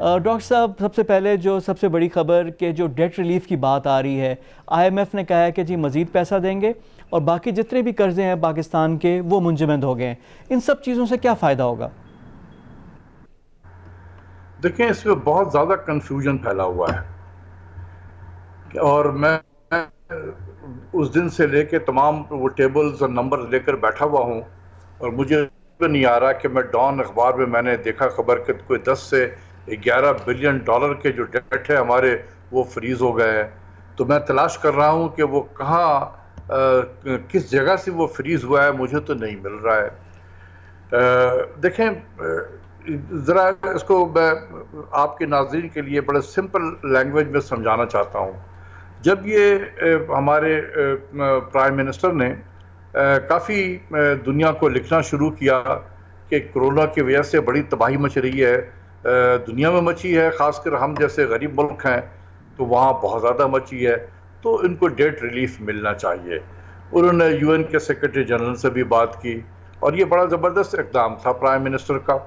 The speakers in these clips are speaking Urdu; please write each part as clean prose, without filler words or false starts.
ڈاکٹر صاحب، سب سے پہلے جو سب سے بڑی خبر کہ جو ڈیٹ ریلیف کی بات آ رہی ہے، آئی ایم ایف نے کہا ہے کہ جی مزید پیسہ دیں گے اور باقی جتنے بھی قرضے ہیں پاکستان کے وہ منجمد ہو گئے ہیں. ان سب چیزوں سے کیا فائدہ ہوگا؟ دیکھیں، اس میں بہت زیادہ کنفیوژن پھیلا ہوا ہے اور میں اس دن سے لے کے تمام وہ ٹیبلز اور نمبر لے کر بیٹھا ہوا ہوں اور مجھے نہیں آ رہا کہ میں ڈان اخبار میں نے دیکھا خبر کہ کوئی 10 سے 11 بلین ڈالر کے جو ڈیٹ ہے ہمارے وہ فریز ہو گئے ہیں. تو میں تلاش کر رہا ہوں کہ وہ کہاں کس جگہ سے وہ فریز ہوا ہے، مجھے تو نہیں مل رہا ہے. دیکھیں، ذرا اس کو میں آپ کے ناظرین کے لیے بڑے سمپل لینگویج میں سمجھانا چاہتا ہوں. جب یہ ہمارے پرائم منسٹر نے کافی دنیا کو لکھنا شروع کیا کہ کرونا کی وجہ سے بڑی تباہی مچ رہی ہے، دنیا میں مچی ہے، خاص کر ہم جیسے غریب ملک ہیں تو وہاں بہت زیادہ مچی ہے، تو ان کو ڈیٹ ریلیف ملنا چاہیے. انہوں نے یو این کے سیکرٹری جنرل سے بھی بات کی اور یہ بڑا زبردست اقدام تھا پرائم منسٹر کا.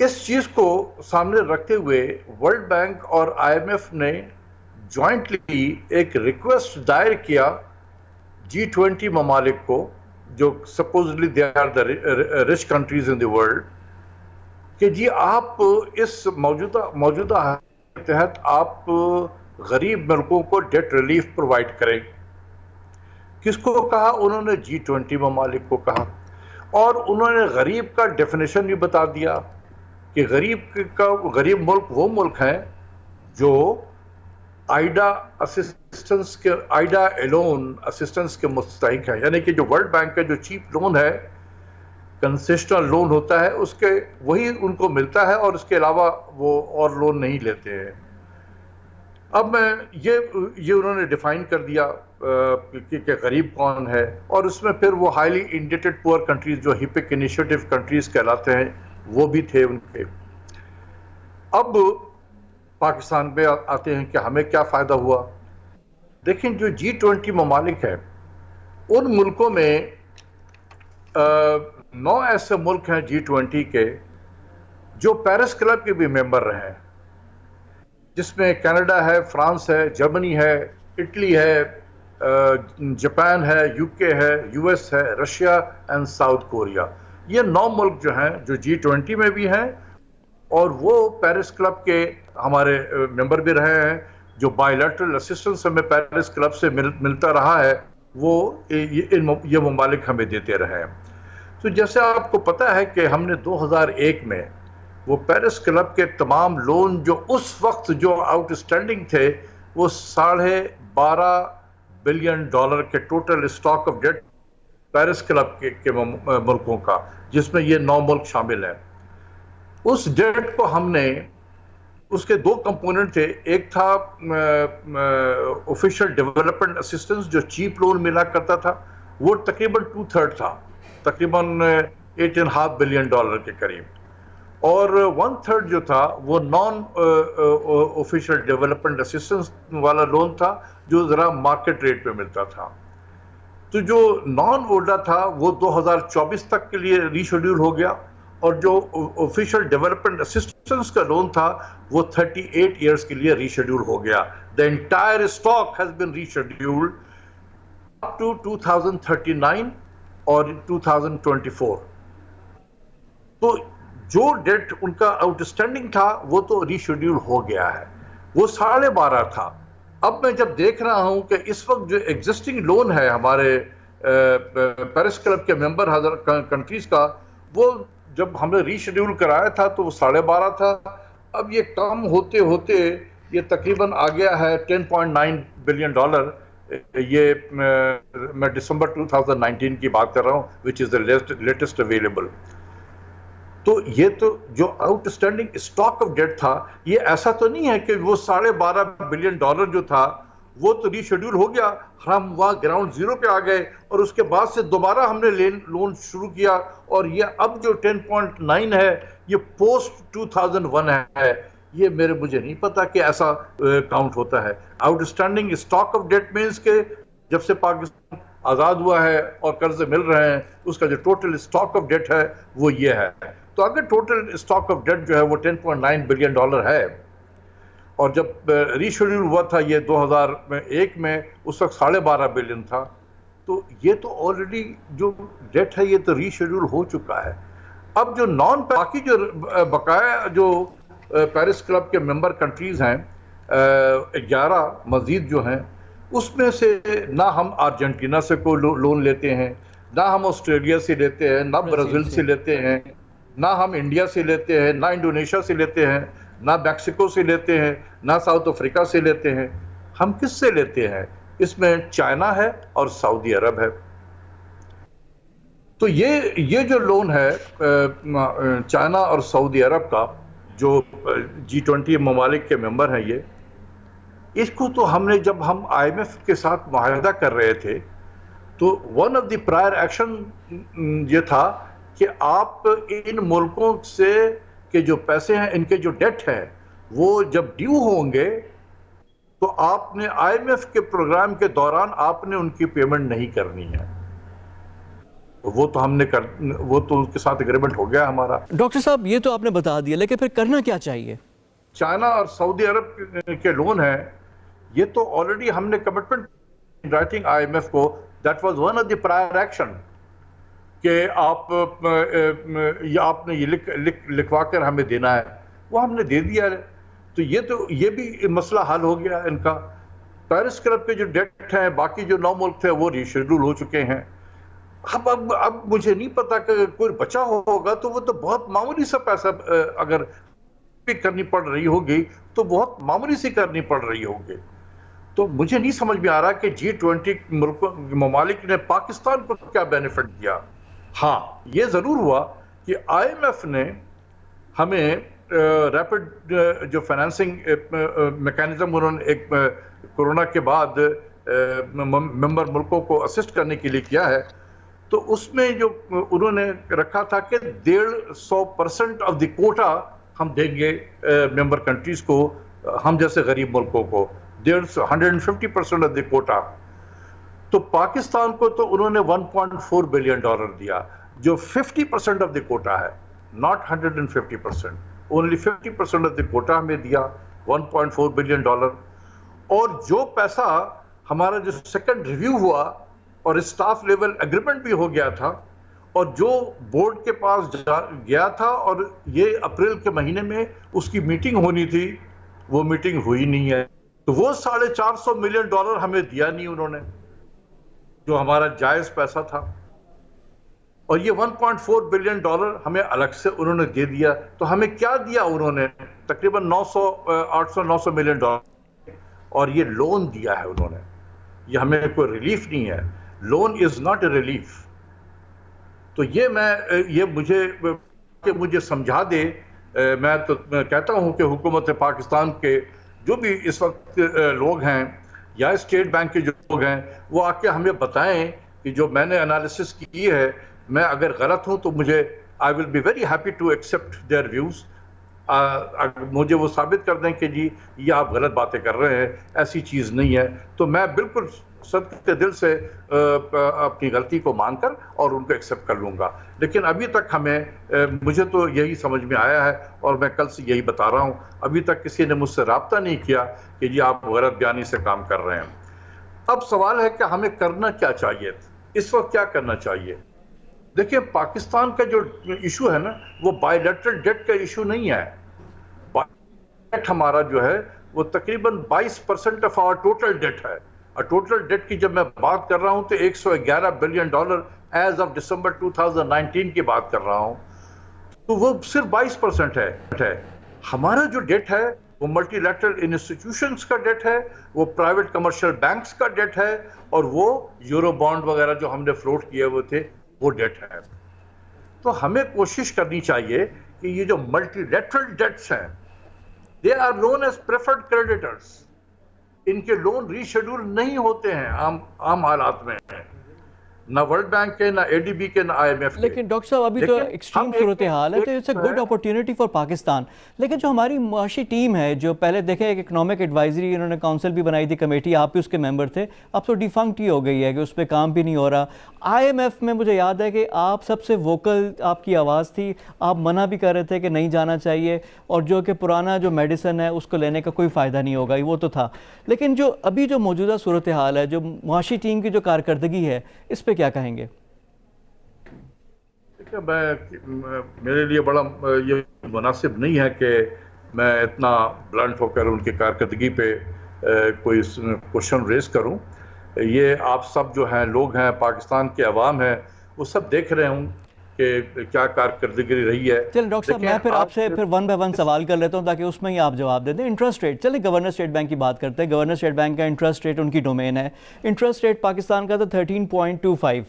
اس چیز کو سامنے رکھتے ہوئے ورلڈ بینک اور آئی ایم ایف نے جوائنٹلی ایک ریکویسٹ دائر کیا G20 ممالک کو، جو supposedly they are the rich countries in the world, کہ جی آپ اس موجودہ حالت کے تحت آپ غریب ملکوں کو ڈیٹ ریلیف پرووائڈ کریں. کس کو کہا؟ انہوں نے G20 ممالک کو کہا اور انہوں نے غریب کا ڈیفینیشن بھی بتا دیا کہ غریب ملک وہ ملک ہیں جو آئیڈا ایلون اسسٹنس کے مستحق ہیں، یعنی کہ جو ورلڈ بینک کا جو چیپ لون ہے، کنسیشنل لون ہوتا ہے، اس کے وہی ان کو ملتا ہے اور اس کے علاوہ وہ اور لون نہیں لیتے ہیں. اب میں یہ انہوں نے ڈیفائن کر دیا کہ غریب کون ہے، اور اس میں پھر وہ ہائیلی انڈیٹڈ پور کنٹریز جو ہیپک انیشیٹو کنٹریز کہلاتے ہیں وہ بھی تھے ان کے. اب پاکستان پہ آتے ہیں کہ ہمیں کیا فائدہ ہوا. دیکھیں، جو G20 ممالک ہیں ان ملکوں میں 9 ایسے ملک ہیں G20 کے جو پیرس کلب کے بھی ممبر رہے ہیں، جس میں کینیڈا ہے، فرانس ہے، جرمنی ہے، اٹلی ہے، جاپان ہے، UK ہے، US ہے، رشیا اینڈ ساؤتھ کوریا. یہ 9 ملک جو ہیں جو G20 میں بھی ہیں اور وہ پیرس کلب کے ہمارے ممبر بھی رہے ہیں. جو بائی لیٹرل اسسٹنس ہمیں پیرس کلب سے ملتا رہا ہے وہ یہ ممالک ہمیں دیتے رہے ہیں. تو جیسے آپ کو پتہ ہے کہ ہم نے 2001 میں وہ پیرس کلب کے تمام لون جو اس وقت جو آؤٹ اسٹینڈنگ تھے وہ $12.5 بلین کے total stock of debt Paris club کے ملکوں کا، جس میں یہ 9 ملک شامل ہیں. اس ڈیٹ کو ہم نے، اس کے 2 کمپوننٹ تھے، ایک تھا آفیشیل ڈیولپمنٹ اسسٹنس جو چیپ لون ملا کرتا تھا، وہ تقریباً 2/3 تھا، تقریباً $8.5 بلین کے قریب، اور 1/3 جو تھا وہ نان آفیشیل ڈیولپمنٹ اسسٹنس والا لون تھا جو ذرا مارکیٹ ریٹ پہ ملتا تھا. تو جو نان اوڈا تھا وہ 2024 تک کے لیے ریشیڈیول ہو گیا، اور جو آفیشیل ڈیولپمنٹ اسسٹنس کا لون تھا وہ 38 ایئرز کے لیے ریشیڈیول ہو گیا. The entire stock has been rescheduled up to 2039 اور 2024. تو جو ڈیٹ ان کا آؤٹ اسٹینڈنگ تھا وہ تو ریشیڈیول ہو گیا ہے، وہ 12.5 تھا. اب میں جب دیکھ رہا ہوں کہ اس وقت جو ایگزسٹنگ لون ہے ہمارے پیرس کلب کے ممبر کنٹریز کا، وہ جب ہم نے ریشیڈیول کرایا تھا تو وہ 12.5 تھا. اب یہ کم ہوتے ہوتے یہ تقریباً آ گیا ہے $10.9 بلین. یہ میں دسمبر 2019 کی بات کر رہا ہوں which is the latest available. تو یہ تو جو outstanding stock of debt تھا، یہ ایسا تو نہیں ہے کہ وہ $12.5 بلین جو تھا وہ تو ریشیڈیول ہو گیا، ہم وہاں گراؤنڈ زیرو پہ آ گئے اور اس کے بعد سے دوبارہ ہم نے لون شروع کیا، اور یہ اب جو 10.9 ہے یہ پوسٹ 2001 ہے. یہ مجھے نہیں پتا کہ ایسا کاؤنٹ ہوتا ہے. Outstanding stock of debt means کہ جب سے پاکستان آزاد ہوا ہے اور قرضے مل رہے ہیں اس کا جو ٹوٹل اسٹاک آف ڈیٹ ہے وہ یہ ہے. تو تو اگر ٹوٹل اسٹاک آف ڈیٹ جو ہے وہ $10.9 بلین ہے، اور جب ری شیڈول ہوا تھا یہ 2001 میں اس وقت $12.5 بلین تھا، تو یہ تو آلریڈی جو ڈیٹ ہے یہ تو ری شیڈول ہو چکا ہے. اب جو باقی جو بقایا جو پیرس کلب کے ممبر کنٹریز ہیں 11 مزید جو ہیں، اس میں سے نہ ہم ارجنٹینا سے کوئی لون لیتے ہیں، نہ ہم آسٹریلیا سے لیتے ہیں، نہ برازیل سے لیتے ہیں، نہ ہم انڈیا سے لیتے ہیں، نہ انڈونیشیا سے لیتے ہیں، نہ میکسیکو سے لیتے ہیں، نہ ساؤتھ افریقہ سے لیتے ہیں. ہم کس سے لیتے ہیں؟ اس میں چائنا ہے اور سعودی عرب ہے. تو یہ جو لون ہے چائنا اور سعودی عرب کا، جو G20 ممالک کے ممبر ہیں، اس کو تو ہم نے جب ہم IMF کے ساتھ معاہدہ کر رہے تھے تو one of the prior action یہ تھا کہ آپ ان ملکوں سے کہ جو پیسے ہیں، ان کے جو ڈیٹ ہیں، وہ جب ڈیو ہوں گے تو آپ نے IMF کے پروگرام کے دوران آپ نے ان کی پیمنٹ نہیں کرنی ہے. وہ تو ہم نے وہ تو ان کے ساتھ اگریمنٹ ہو گیا ہمارا. ڈاکٹر صاحب یہ تو آپ نے بتا دیا، لیکن پھر کرنا کیا چاہیے؟ چائنا اور سعودی عرب کے لون ہیں، یہ تو آلریڈی ہم نے کمٹمنٹ رائٹنگ IMF کو، that was one of the prior action کہ آپ نے یہ لکھوا کر ہمیں دینا ہے، وہ ہم نے دے دیا ہے. تو یہ بھی مسئلہ حل ہو گیا ان کا. پیرس کلب کے جو ڈیٹ ہیں، باقی جو 9 ملک تھے وہ ری شیڈول ہو چکے ہیں. اب مجھے نہیں پتا کہ کوئی بچا ہوگا تو وہ تو بہت معمولی سا پیسہ اگر کرنی پڑ رہی ہوگی تو بہت معمولی سی کرنی پڑ رہی ہوگی. تو مجھے نہیں سمجھ میں آ رہا کہ G20 ممالک نے پاکستان کو کیا بینیفٹ دیا. ہاں یہ ضرور ہوا کہ IMF نے ہمیں ریپڈ جو فائنانسنگ میکانزم انہوں نے ایک کورونا کے بعد ممبر ملکوں کو اسسٹ کرنے کے لیے کیا ہے، تو اس میں جو انہوں نے رکھا تھا کہ 150% آف دی کوٹا ہم دیں گے ممبر کنٹریز کو، ہم جیسے غریب ملکوں کو 150% آف دی کوٹا. تو پاکستان کو تو انہوں نے $1.4 بلین دیا، جو 50% آف دی کوٹا ہے، not 150%. only 50% of the quota ہمیں دیا، $1.4 بلین. اور جو پیسہ ہمارا جو سیکنڈ ریویو ہوا اور اسٹاف لیول ایگریمنٹ بھی ہو گیا تھا، اور جو بورڈ کے پاس گیا تھا اور یہ اپریل کے مہینے میں اس کی میٹنگ ہونی تھی، وہ میٹنگ ہوئی نہیں ہے. تو وہ $450 ملین ہمیں دیا نہیں انہوں نے، جو ہمارا جائز پیسہ تھا. اور یہ $1.4 بلین ہمیں الگ سے انہوں نے دے دیا. تو ہمیں کیا دیا انہوں نے؟ تقریباً 800-900 ملین ڈالر. اور یہ لون دیا ہے انہوں نے، یہ ہمیں کوئی ریلیف نہیں ہے. Loan is not a relief. تو یہ مجھے سمجھا دے. میں تو کہتا ہوں کہ حکومت پاکستان کے جو بھی اس وقت لوگ ہیں یا اسٹیٹ بینک کے جو لوگ ہیں، وہ آ کے ہمیں بتائیں کہ جو میں نے انالیسس کی ہے، میں اگر غلط ہوں تو I will be very happy to accept their views. مجھے وہ ثابت کر دیں کہ جی یہ آپ غلط باتیں کر رہے ہیں، ایسی چیز نہیں ہے، تو میں بالکل صدقے دل سے اپنی غلطی کو مان کر اور ان کو ایکسیپٹ کر لوں گا. لیکن ابھی تک مجھے تو یہی سمجھ میں آیا ہے، اور میں کل سے یہی بتا رہا ہوں، ابھی تک کسی نے مجھ سے رابطہ نہیں کیا کہ جی آپ غلط بیانی سے کام کر رہے ہیں. اب سوال ہے کہ ہمیں کرنا کیا چاہیے، اس وقت کیا کرنا چاہیے. دیکھیں پاکستان کا جو ایشو ہے نا، وہ بائی لیٹرل ڈیٹ کا ایشو نہیں ہے. ڈیٹ ہمارا جو ہے وہ تقریباً 22% آف آور ٹوٹل ڈیٹ ہے. اور ٹوٹل ڈیٹ کی جب میں بات کر رہا ہوں تو $111 بلین ایز آف دسمبر 2019 کی بات کر رہا ہوں، تو وہ صرف 22% ہے. ہمارا جو ڈیٹ ہے وہ ملٹی لیٹرل انسٹیٹیوشنز کا ڈیٹ ہے، وہ پرائیویٹ کمرشل بینکس کا ڈیٹ ہے، اور وہ یورو بانڈ وغیرہ جو ہم نے فلوٹ کیے ہوئے تھے وہ ڈیٹ ہے. تو ہمیں کوشش کرنی چاہیے کہ یہ جو ملٹی لیٹرل ڈیٹس ہیں، they are known as preferred creditors. ان کے لون ری شیڈول نہیں ہوتے ہیں عام حالات میں. نہ ورلڈ بینک کے، نہ ADB کے، نہ IMF کے. لیکن ڈاکٹر صاحب ابھی تو ایکسٹریم صورتحال ہے، تو it's a good opportunity for Pakistan. لیکن جو ہماری معاشی ٹیم ہے، جو پہلے دیکھیں ایک اکنامک ایڈوائزری انہوں نے کونسل بھی بنائی تھی، کمیٹی، آپ بھی اس کے ممبر تھے، اب تو ڈیفنکٹ ہی ہو گئی ہے کہ اس پہ کام بھی نہیں ہو رہا. IMF میں مجھے یاد ہے کہ آپ سب سے ووکل آپ کی آواز تھی، آپ منع بھی کر رہے تھے کہ نہیں جانا چاہیے، اور جو کہ پرانا جو میڈیسن ہے اس کو لینے کا کوئی فائدہ نہیں ہوگا، وہ تو تھا. لیکن جو ابھی جو موجودہ صورتحال ہے، جو معاشی ٹیم کی جو کارکردگی ہے، اس پہ کیا کہیں گے؟ میرے لیے بڑا یہ مناسب نہیں ہے کہ میں اتنا بلنٹ ہو کر ان کی کارکردگی پہ کوئی کوشچن ریز کروں. یہ آپ سب جو ہیں لوگ ہیں، پاکستان کے عوام ہیں، وہ سب دیکھ رہے ہوں کہ کیا کارکردگی رہی ہے. چلیں ڈاکٹر صاحب، میں پھر آپ سے پھر ون بائی ون سوال کر لیتا ہوں تاکہ اس میں ہی آپ جواب دے دیں. انٹرسٹ ریٹ، چلیں گورنر اسٹیٹ بینک کی بات کرتے ہیں. گورنر اسٹیٹ بینک کا انٹرسٹ ریٹ ان کی ڈومین ہے. انٹرسٹ ریٹ پاکستان کا تھا 13.25،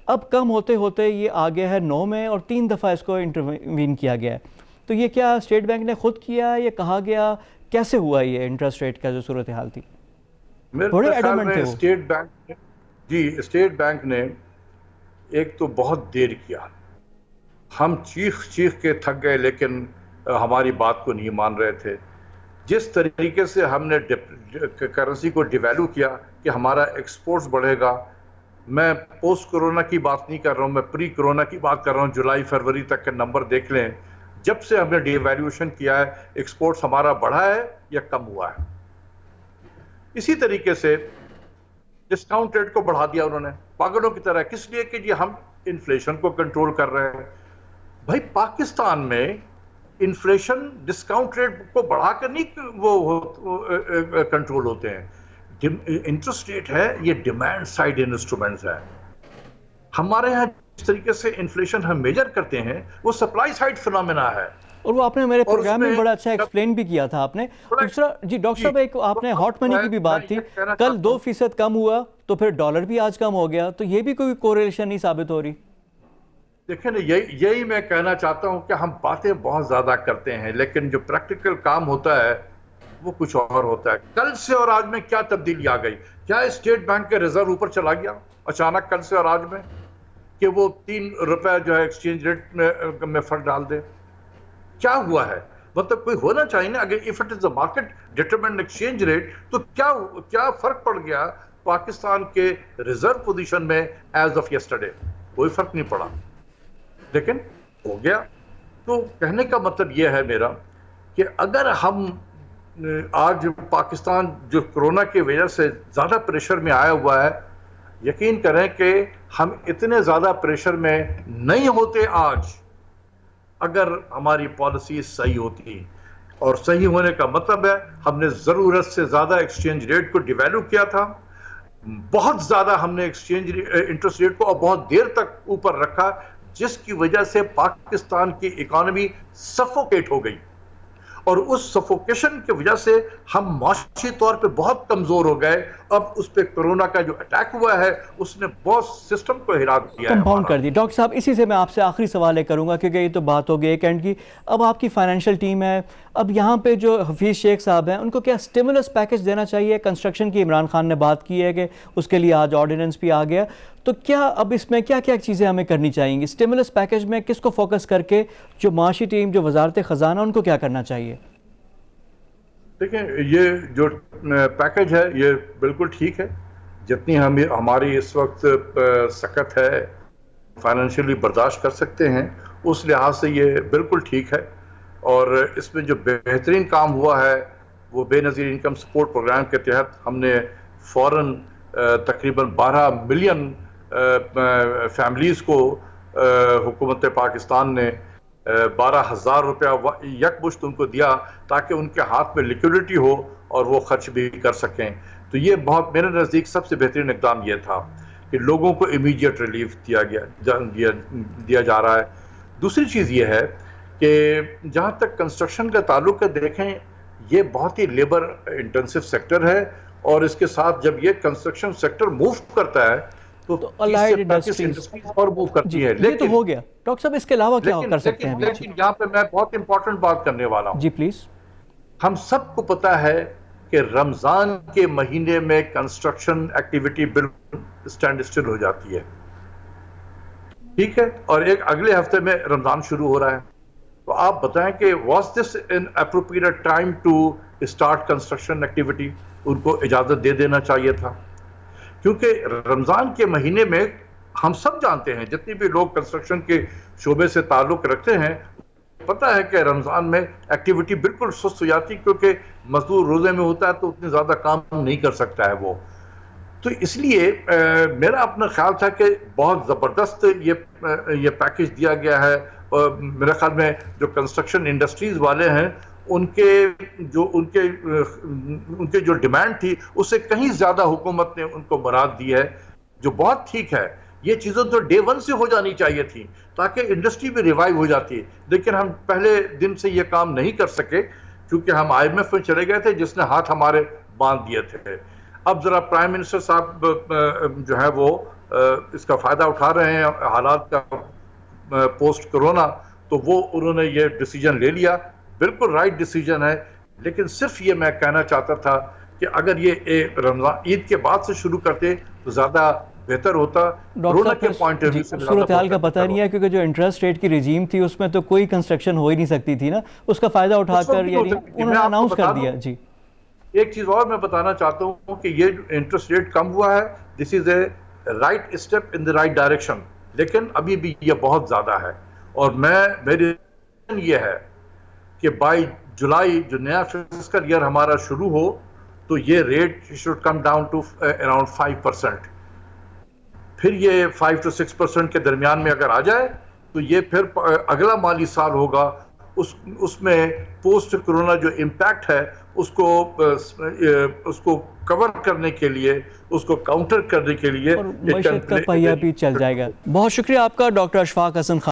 اب کم ہوتے ہوتے یہ آ گیا ہے 9 میں، اور 3 دفعہ اس کو انٹروین کیا گیا ہے. تو یہ کیا اسٹیٹ بینک نے خود کیا، یہ کہا گیا، کیسے ہوا یہ انٹرسٹ ریٹ کا جو صورتحال تھی؟ میرے خیال میں اسٹیٹ بینک نے ایک تو بہت دیر کیا. ہم چیخ کے تھک گئے، لیکن ہماری بات کو نہیں مان رہے تھے. جس طریقے سے ہم نے کرنسی کو ڈیویلو کیا کہ ہمارا ایکسپورٹس بڑھے گا. میں پوسٹ کرونا کی بات نہیں کر رہا ہوں، میں پری کرونا کی بات کر رہا ہوں. جولائی فروری تک کے نمبر دیکھ لیں. جب سے ہم نے ڈی ایویلیوشن کیا ہے، ایکسپورٹس ہمارا بڑھا ہے یا کم ہوا ہے. اسی طریقے سے ڈسکاؤنٹ ریٹ کو بڑھا دیا انہوں نے پاگلوں کی طرح. کس لیے؟ کہ جی ہم انفلیشن کو کنٹرول کر رہے ہیں. بھائی پاکستان میں انفلیشن ڈسکاؤنٹ ریٹ کو بڑھا کر نہیں وہ کنٹرول ہوتے ہیں. انٹرسٹ ریٹ ہے، یہ ڈیمانڈ سائیڈ انسٹرومنٹس ہے. ہمارے ہاں جس طریقے سے انفلیشن ہم میجر کرتے ہیں وہ سپلائی سائیڈ فنومینا ہے. اور وہ آپ نے میرے پروگرام میں بڑا اچھا ایکسپلین بھی کیا تھا آپ نے. دوسرا جی ڈاکٹر صاحب، ایک آپ نے ہاٹ منی کی بھی بات تھی، کل 2% کم ہوا تو پھر ڈالر بھی آج کم ہو گیا، تو یہ بھی کوئی کوریلیشن نہیں ثابت ہو رہی. دیکھیں نا، یہی میں کہنا چاہتا ہوں کہ ہم باتیں بہت زیادہ کرتے ہیں، لیکن جو پریکٹیکل کام ہوتا ہے وہ کچھ اور ہوتا ہے. کل سے اور آج میں کیا تبدیلی آ گئی؟ کیا اسٹیٹ بینک کے ریزرو اوپر چلا گیا اچانک کل سے اور آج میں، کہ وہ 3 روپے جو ہے ایکسچینج ریٹ میں فرق ڈال دے؟ کیا ہوا ہے؟ مطلب کوئی ہونا چاہیے نا. اگر if it is a market determined exchange rate تو کیا فرق پڑ گیا پاکستان کے ریزرو پوزیشن میں ایز آف یسٹرڈے؟ کوئی فرق نہیں پڑا، لیکن ہو گیا. تو کہنے کا مطلب یہ ہے میرا کہ اگر ہم آج پاکستان جو کرونا کی وجہ سے زیادہ پریشر میں آیا ہوا ہے، یقین کریں کہ ہم اتنے زیادہ پریشر میں نہیں ہوتے آج اگر ہماری پالیسی صحیح ہوتی. اور صحیح ہونے کا مطلب ہے ہم نے ضرورت سے زیادہ ایکسچینج ریٹ کو ڈیویلو کیا تھا، بہت زیادہ ہم نے ایکسچینج انٹرسٹ ریٹ کو اور بہت دیر تک اوپر رکھا، جس کی وجہ سے پاکستان کی اکانومی سفوکیٹ ہو گئی. اور اس سفوکیشن کی وجہ سے ہم معاشی طور پہ بہت کمزور ہو گئے. اب اس پہ کرونا کا جو اٹیک ہوا ہے اس نے بہت سسٹم کو ہرا دیا ہے، کمپاؤنڈ کر دی. ڈاکٹر صاحب اسی سے میں آپ سے آخری سوال یہ کروں گا، کیونکہ یہ تو بات ہو گئی ایک اینڈ کی. اب آپ کی فائنینشیل ٹیم ہے، اب یہاں پہ جو حفیظ شیخ صاحب ہیں ان کو کیا سٹیمولس پیکج دینا چاہیے؟ کنسٹرکشن کی عمران خان نے بات کی ہے کہ اس کے لیے آج آرڈیننس بھی آ گیا. تو کیا اب اس میں کیا کیا چیزیں ہمیں کرنی چاہیے گی؟ سٹیمولس پیکج میں کس کو فوکس کر کے جو معاشی ٹیم، جو وزارت خزانہ، ان کو کیا کرنا چاہیے؟ دیکھیں، یہ جو پیکج ہے یہ بالکل ٹھیک ہے. جتنی ہماری اس وقت سکت ہے، فائنینشلی برداشت کر سکتے ہیں، اس لحاظ سے یہ بالکل ٹھیک ہے. اور اس میں جو بہترین کام ہوا ہے وہ بے نظیر انکم سپورٹ پروگرام کے تحت ہم نے فوراً تقریباً 12 ملین فیملیز کو حکومت پاکستان نے 12,000 روپیہ یکمشت ان کو دیا تاکہ ان کے ہاتھ میں لیکوڈیٹی ہو اور وہ خرچ بھی کر سکیں. تو یہ بہت میرے نزدیک سب سے بہترین اقدام یہ تھا کہ لوگوں کو امیڈیٹ ریلیف دیا جا رہا ہے. دوسری چیز یہ ہے کہ جہاں تک کنسٹرکشن کا تعلق ہے، دیکھیں یہ بہت ہی لیبر انٹینسو سیکٹر ہے، اور اس کے ساتھ جب یہ کنسٹرکشن سیکٹر موو کرتا ہے تو اور موو کرتی ہے. یہ تو ہو گیا. ڈاکٹر صاحب اس کے علاوہ کیا کر سکتے ہیں؟ لیکن یہاں پہ میں بہت امپورٹنٹ بات کرنے والا ہوں. جی پلیز. ہم سب کو پتا ہے کہ رمضان کے مہینے میں کنسٹرکشن ایکٹیویٹی بالکل اسٹینڈ اسٹل ہو جاتی ہے. ٹھیک ہے، اور ایک اگلے ہفتے میں رمضان شروع ہو رہا ہے، تو آپ بتائیں کہ was this an appropriate time to start construction activity? ان کو اجازت دے دینا چاہیے تھا، کیونکہ رمضان کے مہینے میں ہم سب جانتے ہیں، جتنے بھی لوگ کنسٹرکشن کے شعبے سے تعلق رکھتے ہیں، پتہ ہے کہ رمضان میں ایکٹیویٹی بالکل سست ہو جاتی، کیونکہ مزدور روزے میں ہوتا ہے تو اتنے زیادہ کام نہیں کر سکتا ہے وہ. تو اس لیے میرا اپنا خیال تھا کہ بہت زبردست یہ پیکیج دیا گیا ہے. میرے خیال میں جو کنسٹرکشن انڈسٹریز والے ہیں ان کے جو ڈیمانڈ تھی اس سے کہیں زیادہ حکومت نے ان کو مراد دی ہے، جو بہت ٹھیک ہے. یہ چیزیں تو ڈے ون سے ہو جانی چاہیے تھی تاکہ انڈسٹری بھی ریوائیو ہو جاتی، لیکن ہم پہلے دن سے یہ کام نہیں کر سکے کیونکہ ہم آئی ایم ایف میں چلے گئے تھے جس نے ہاتھ ہمارے باندھ دیے تھے. اب ذرا پرائم منسٹر صاحب جو ہے وہ اس کا فائدہ اٹھا رہے ہیں حالات کا پوسٹ کرونا، تو وہ انہوں نے یہ ڈیسیجن لے لیا، بالکل رائٹ ڈیسیجن ہے. لیکن صرف یہ میں کہنا چاہتا تھا کہ اگر یہ رمضان عید کے بعد سے شروع کرتے تو زیادہ بہتر ہوتا. کرونا کے پوائنٹ آف ویو سے صورتحال کا پتہ نہیں ہے، کیونکہ جو انٹرسٹ ریٹ کی رجیم تھی اس میں تو کوئی کنسٹرکشن ہو ہی نہیں سکتی تھی نا، اس کا فائدہ اٹھا کر یعنی انہوں نے اناؤنس کر دیا. جی ایک چیز اور میں بتانا چاہتا ہوں کہ یہ جو انٹرسٹ ریٹ کم ہوا ہے، this is a right step in the right direction, لیکن ابھی بھی یہ بہت زیادہ ہے. اور میری یہ ہے کہ بائی جولائی جو نیا فسکل ایئر ہمارا شروع ہو تو یہ rate should come down to around 5%. پھر یہ 5 to 6% کے درمیان میں اگر آ جائے تو یہ پھر اگلا مالی سال ہوگا، اس میں پوسٹ کرونا جو امپیکٹ ہے اس کو کور کرنے کے لیے، اس کو کاؤنٹر کرنے کے لیے معیشت کا پہیہ بھی چل جائے گا. بہت شکریہ آپ کا ڈاکٹر اشفاق حسن خان.